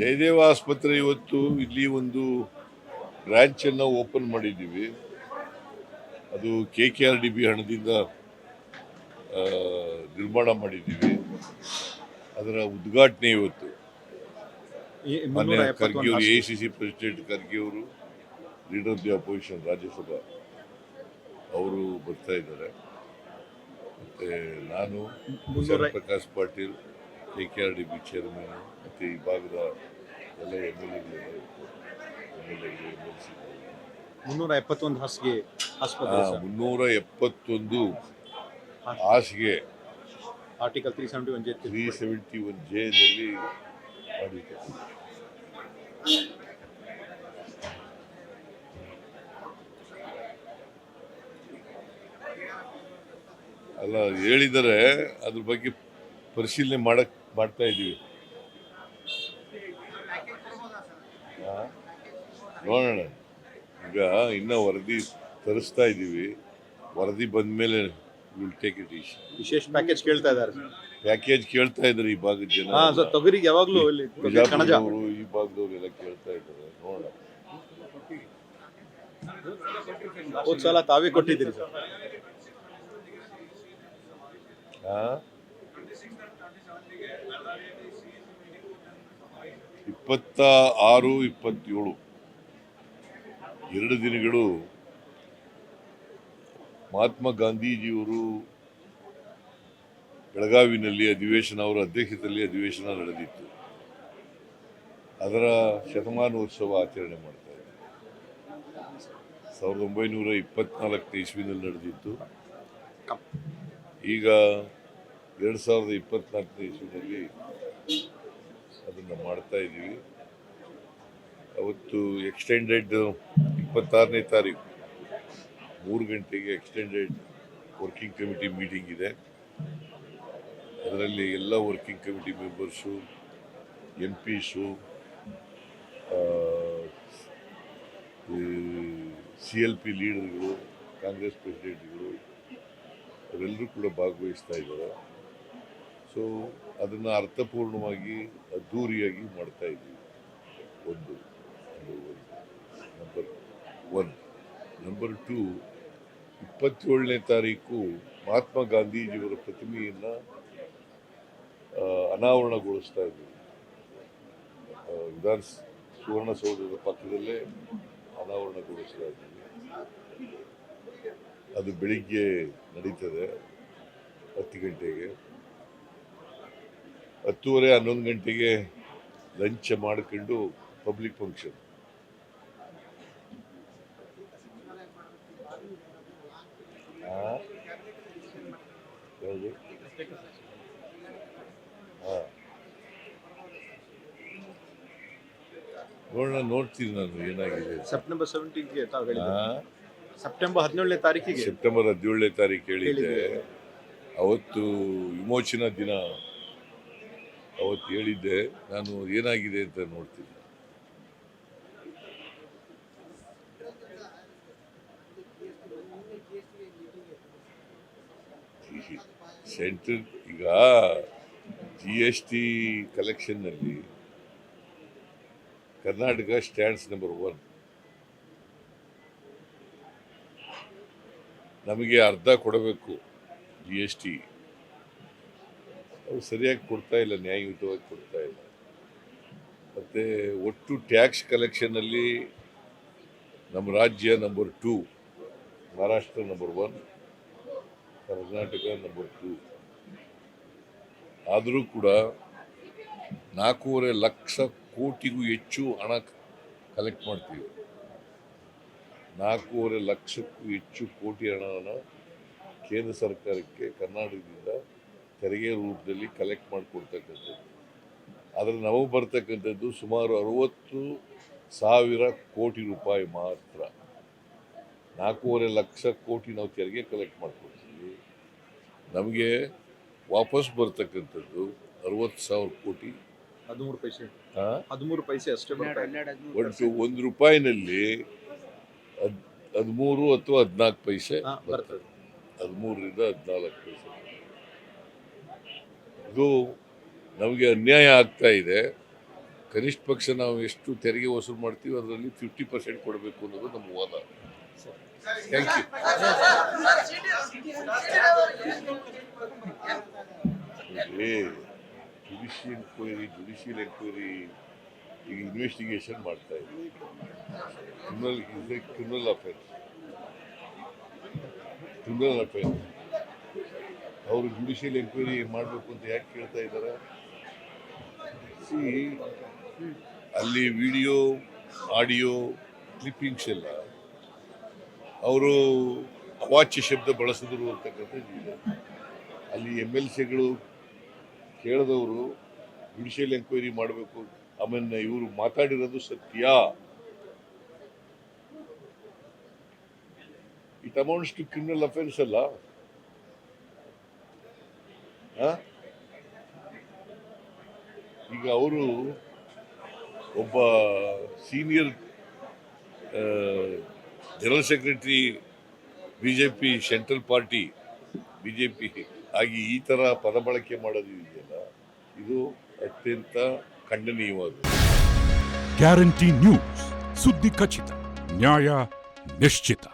ಜಯದೇವ ಆಸ್ಪತ್ರೆ ಇವತ್ತು ಇಲ್ಲಿ ಒಂದು ಬ್ರಾಂಚ್ ಅನ್ನು ಓಪನ್ ಮಾಡಿದ್ದೀವಿ. ಅದು KKRDB ಹಣದಿಂದ ನಿರ್ಮಾಣ ಮಾಡಿದ್ದೀವಿ. ಅದರ ಉದ್ಘಾಟನೆ ಇವತ್ತು ಮಾನ್ಯ ಖರ್ಗೆ ಅವರು, AICC ಪ್ರೆಸಿಡೆಂಟ್ ಖರ್ಗೆ ಅವರು, leader of the opposition Rajya Sabha ಅವರು ಬರ್ತಾ ಇದ್ದಾರೆ. ಮತ್ತೆ ನಾನು ಪ್ರಕಾಶ್ ಪಾಟೀಲ್, KKRDB ಚೇರ್ಮನ್, ಮತ್ತೆ ಈ ಭಾಗದ ಎಲ್ಲ MLA 371 ಹಾಸಿಗೆ ಆಸ್ಪತ್ರೆ, 371 ಹಾಸಿಗೆ ಆರ್ಟಿಕಲ್ 371J ನಲ್ಲಿ ಮಾಡಿದೆ. ಅಲ್ಲ ಹೇಳಿದರೆ ಅದ್ರ ಬಗ್ಗೆ ಪರಿಶೀಲನೆ ಮಾಡ್ತಾ ಇದ್ದೀವಿ. ನೋಡೋಣ, ಈಗ ಇನ್ನ ವರದಿ ತರಿಸ್ತಾ ಇದ್ದೀವಿ. ವರದಿ ಬಂದ ಮೇಲೆ ವಿಲ್ ಟೇಕ್ ಇಟ್ ಈಸಿ. ವಿಶೇಷ ಪ್ಯಾಕೇಜ್ ಕೇಳ್ತಾ ಇದ್ದಾರೆ. ಪ್ಯಾಕೇಜ್ ಕೇಳ್ತಾ ಇದ್ದಾರೆ ಈ ಭಾಗದ ಜನ. ತೊಗರಿಗೆ ಯಾವಾಗಲೂ ಬಿಜಾಪುರದವರು, ಈ ಭಾಗದವರೆಲ್ಲ ಕೇಳ್ತಾ ಇದ್ದಾರೆ. ನೋಡೋಣ. ಹೋದ ಸಲ ತಾವೇ ಕೊಟ್ಟಿದ್ದೀರಿ ಸರ್. 26, 27 2 ದಿನಗಳು ಮಹಾತ್ಮ ಗಾಂಧೀಜಿಯವರು ಬೆಳಗಾವಿನಲ್ಲಿ ಅಧಿವೇಶನ, ಅವರ ಅಧ್ಯಕ್ಷತೆಯಲ್ಲಿ ಅಧಿವೇಶನ ನಡೆದಿತ್ತು. ಅದರ ಶತಮಾನೋತ್ಸವ ಆಚರಣೆ ಮಾಡ್ತಾ ಇದ್ದಾರೆ. 1924 ಇಸ್ವಿನಲ್ಲಿ ನಡೆದಿತ್ತು. ಈಗ 2024 ಇಸ್ವಿನಲ್ಲಿ ಅದನ್ನು ಮಾಡ್ತಾ ಇದ್ದೀವಿ. ಅವತ್ತು ಎಕ್ಸ್ಟೆಂಡೆಡ್ 26ನೇ ತಾರೀಕು 3 ಗಂಟೆಗೆ ಎಕ್ಸ್ಟೆಂಡೆಡ್ ವರ್ಕಿಂಗ್ ಕಮಿಟಿ ಮೀಟಿಂಗ್ ಇದೆ. ಅದರಲ್ಲಿ ಎಲ್ಲ ವರ್ಕಿಂಗ್ ಕಮಿಟಿ ಮೆಂಬರ್ಸು, MPಸು, CLP ಲೀಡರ್ಗಳು, ಕಾಂಗ್ರೆಸ್ ಪ್ರೆಸಿಡೆಂಟ್ಗಳು ಅವರೆಲ್ಲರೂ ಕೂಡ ಭಾಗವಹಿಸ್ತಾ ಇದ್ದಾರೆ. ಸೊ ಅದನ್ನು ಅರ್ಥಪೂರ್ಣವಾಗಿ, ಅದ್ಧೂರಿಯಾಗಿ ಮಾಡ್ತಾ ಇದ್ದೀವಿ. ಒಂದು ನಂಬರ್ 1. ನಂಬರ್ 2, 27ನೇ ತಾರೀಕು ಮಹಾತ್ಮ ಗಾಂಧೀಜಿಯವರ ಪ್ರತಿಮೆಯನ್ನು ಅನಾವರಣಗೊಳಿಸ್ತಾ ಇದ್ದೀವಿ. ಸುವರ್ಣಸೌಧದ ಪಕ್ಕದಲ್ಲೇ ಅನಾವರಣಗೊಳಿಸ್ತಾ ಇದ್ದೀವಿ. ಅದು ಬೆಳಿಗ್ಗೆ ನಡೀತದೆ 10 ಗಂಟೆಗೆ. 10:30, 11 ಗಂಟೆಗೆ ಲಂಚ್ ಮಾಡಿಕೊಂಡು ಪಬ್ಲಿಕ್ ಫಂಕ್ಷನ್. ನೋಡೋಣ, ನೋಡ್ತೀನಿ ನಾನು ಏನಾಗಿದೆ. ಸೆಪ್ಟೆಂಬರ್ 17ಗೆ ಸೆಪ್ಟೆಂಬರ್ 17ನೇ ತಾರೀಕಿಗೆ ಸೆಪ್ಟೆಂಬರ್ 17ನೇ ತಾರೀಕು ಹೇಳಿದ್ದೆ. ಅವತ್ತು ವಿಮೋಚನಾ ದಿನ ಅವತ್ತು ಹೇಳಿದ್ದೆ. ನಾನು ಏನಾಗಿದೆ ಅಂತ ನೋಡ್ತೀನಿ. ಸೆಂಟ್ರಲ್ ಈಗ GST ಕಲೆಕ್ಷನ್ನಲ್ಲಿ ಕರ್ನಾಟಕ ಸ್ಟ್ಯಾಂಡ್ಸ್ ನಂಬರ್ 1. ನಮಗೆ ಅರ್ಧ ಕೊಡಬೇಕು GST. ಅವ್ರು ಸರಿಯಾಗಿ ಕೊಡ್ತಾ ಇಲ್ಲ, ನ್ಯಾಯಯುತವಾಗಿ ಕೊಡ್ತಾ ಇಲ್ಲ. ಮತ್ತು ಒಟ್ಟು ಟ್ಯಾಕ್ಸ್ ಕಲೆಕ್ಷನ್ನಲ್ಲಿ ನಮ್ಮ ರಾಜ್ಯ number 2, Maharashtra number 1, Karnataka number 2. ಆದರೂ ಕೂಡ 4.5 ಲಕ್ಷ ಕೋಟಿಗೂ ಹೆಚ್ಚು ಹಣ ಕಲೆಕ್ಟ್ ಮಾಡ್ತೀವಿ. 4.5 ಲಕ್ಷಕ್ಕೂ ಹೆಚ್ಚು ಕೋಟಿ ಹಣವನ್ನು ಕೇಂದ್ರ ಸರ್ಕಾರಕ್ಕೆ ಕರ್ನಾಟಕದಿಂದ ತೆರಿಗೆ ರೂಪದಲ್ಲಿ ಕಲೆಕ್ಟ್ ಮಾಡಿಕೊಡ್ತಕ್ಕಂಥದ್ದು. ಅದರಲ್ಲಿ ನಾವು ಬರ್ತಕ್ಕಂಥದ್ದು ಸುಮಾರು 60,000 ಕೋಟಿ ರೂಪಾಯಿ ಮಾತ್ರ. 4.5 ಲಕ್ಷ ಕೋಟಿ ನಾವು ತೆರಿಗೆ ಕಲೆಕ್ಟ್ ಮಾಡ್ಕೊಡ್ತೀವಿ. ನಮಗೆ ವಾಪಸ್ ಬರ್ತಕ್ಕಂಥದ್ದು 60,000 ಕೋಟಿ, 13 ಪೈಸೆ. 13 ಪೈಸೆ ಅಷ್ಟೇ. ಒಟ್ಟು ₹1ನಲ್ಲಿ 13 ಅಥವಾ 14 ಪೈಸೆ ಬರ್ತದೆ. 13ರಿಂದ 14 ಪೈಸೆ. ಇದು ನಮಗೆ ಅನ್ಯಾಯ ಆಗ್ತಾ ಇದೆ. ಕನಿಷ್ಠ ಪಕ್ಷ ನಾವು ಎಷ್ಟು ತೆರಿಗೆ ವಸೂಲು ಮಾಡ್ತೀವಿ ಅದರಲ್ಲಿ 50% ಕೊಡಬೇಕು ಅನ್ನೋದು ನಮ್ಮ ವಾದ. Thank you. ಜುಡಿಷಿಯಲ್ ಎಂಕ್ವೈರಿ ಈಗ ಇನ್ವೆಸ್ಟಿಗೇಷನ್ ಮಾಡ್ತಾ ಇದ್ದೀವಿ. ಕ್ರಿಮಿನಲ್ ಅಫೆನ್ಸ್ ಅವರು ಜುಡಿಷಿಯಲ್ ಎಂಕ್ವೈರಿ ಮಾಡಬೇಕು ಅಂತ ಯಾಕೆ ಕೇಳ್ತಾ ಇದ್ದಾರೆ? ಅಲ್ಲಿ ವಿಡಿಯೋ ಆಡಿಯೋ ಕ್ಲಿಪ್ಪಿಂಗ್ಸ್ ಎಲ್ಲ ಅವರು ಅವಾಚ್ಯ ಶಬ್ದ ಬಳಸಿದ್ರು ಅಂತಕ್ಕಂಥದ್ದು ಇದೆ. ಅಲ್ಲಿ MLCಗಳು ಕೇಳಿದವರು ಜುಡಿಷಿಯಲ್ ಎಂಕ್ವೈರಿ ಮಾಡಬೇಕು. ಆಮೇಲೆ ಇವರು ಮಾತಾಡಿರೋದು ಸತ್ಯ. It amounts to criminal offence ಅಲ್ಲ. ಈಗ ಅವರು ಒಬ್ಬ senior general secretary BJP central party BJP ಆಗಿ ಈ ಥರ ಪದ ಬಳಕೆ ಮಾಡೋದು ಇದೆಯಲ್ಲ, ಇದು ಅತ್ಯಂತ ಖಂಡನೀಯವಾದ. ಗ್ಯಾರಂಟಿ ನ್ಯೂಸ್, ಸುದ್ದಿ ಖಚಿತ, ನ್ಯಾಯ ನಿಶ್ಚಿತ.